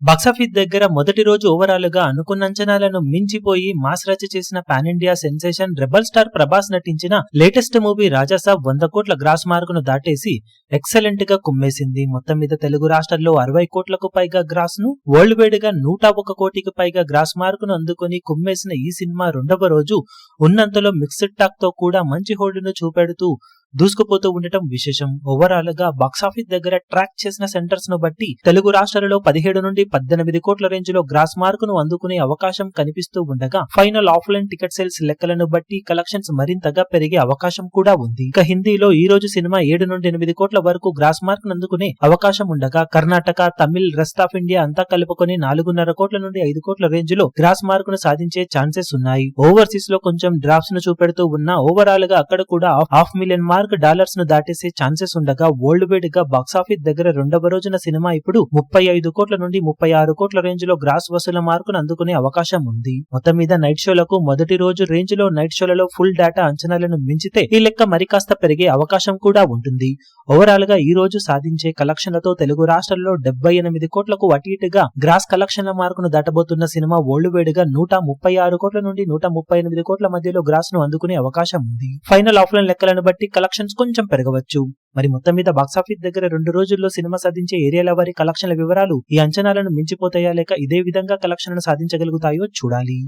Box office దగ్గర మొదటి రోజు ఓవరాల్ గా అనుకున్న అంచనాలను మించిపోయి మాస్ రచ చేసిన pan India sensation rebel star Prabhas నటించిన లేటెస్ట్ మూవీ రాజాసాబ్ 100 కోట్ల గ్రాస్ మార్కును దాటేసి ఎక్సలెంట్ గా కుమ్మేసింది. మొత్తం మీద తెలుగు రాష్ట్రాల్లో 60 కోట్లకు పైగా గ్రాస్ ను, వరల్డ్ వైడ్ గా 101 కోటికి పైగా గ్రాస్ మార్కును అందుకుని కుమ్మేసిన ఈ సినిమా రెండవ రోజు ఉన్నంతలో మిక్స్డ్ టాక్ తో కూడా మంచి హోల్డ్ ను చూపెడుతూ దూసుకుపోతూ ఉండటం విశేషం. ఓవరాల్ గా బాక్సాఫీస్ దగ్గర ట్రాక్ చేసిన సెంటర్స్ ను బట్టి తెలుగు రాష్ట్రాలలో 17 నుండి 18 కోట్ల రేంజ్ లో గ్రాస్ మార్కును అందుకునే అవకాశం కనిపిస్తూ ఉండగా ఫైనల్ ఆఫ్లైన్ టికెట్ సేల్స్ లెక్కలను బట్టి కలెక్షన్స్ మరింతగా పెరిగే అవకాశం కూడా ఉంది. ఇక హిందీలో ఈ రోజు సినిమా 7 నుండి 8 కోట్ల వరకు గ్రాస్ మార్క్ అందుకునే అవకాశం ఉండగా Karnataka, Tamil, rest of India అంతా కలుపుకొని 4.5 కోట్ల నుండి 5 కోట్ల రేంజ్ లో గ్రాస్ మార్కును సాధించే ఛాన్సెస్ ఉన్నాయి. ఓవర్సీస్ లో కొంచెం డ్రాప్స్ ను చూపెడుతూ ఉన్నా ఓవరాల్ గా అక్కడ కూడా $500,000 మార్క్ డాలర్స్ ను దాటేసే ఛాన్సెస్ ఉండగా వరల్డ్ వైడ్ గా బాక్సాఫీస్ దగ్గర రెండవ రోజున సినిమా ఇప్పుడు 35 కోట్ల నుండి 36 కోట్ల రేంజ్ లో గ్రాస్ వసూల మార్కును అందుకునే అవకాశం ఉంది. మొత్తం మీద నైట్ షోలకు మొదటి రోజు రేంజ్ లో నైట్ షోలలో ఫుల్ డేటా అంచనాలను మించితే ఈ లెక్క మరికాస్త పెరిగే అవకాశం కూడా ఉంటుంది. ఓవరాల్ గా ఈ రోజు సాధించే కలెక్షన్లతో తెలుగు రాష్ట్రాల్లో 78 కోట్లకు అటు ఇటుగా గ్రాస్ కలెక్షన్ల మార్కును దాటబోతున్న సినిమా వరల్డ్ వైడ్ గా 136 కోట్ల నుండి 138 కోట్ల మధ్యలో గ్రాస్ ను అందుకునే అవకాశం ఉంది. ఫైనల్ ఆఫ్లైన్ లెక్కలను బట్టి కలెక్షన్స్ కొంచెం పెరగవచ్చు. మరి మొత్తం మీద బాక్సాఫీస్ దగ్గర 2 రోజుల్లో సినిమా సాధించే ఏరియాల వారి కలెక్షన్ల వివరాలు ఈ అంచనాలను మించిపోతాయా లేక ఇదే విధంగా కలెక్షన్లను సాధించగలుగుతాయో చూడాలి.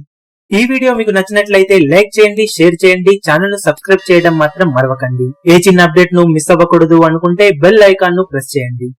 ఈ వీడియో మీకు నచ్చినట్లయితే లైక్ చేయండి, షేర్ చేయండి, ఛానల్ ను సబ్స్క్రైబ్ చేయడం మాత్రం మరవకండి. ఏ చిన్న అప్డేట్ ను మిస్ అవ్వకూడదు అనుకుంటే బెల్ ఐకాన్ ను ప్రెస్ చేయండి.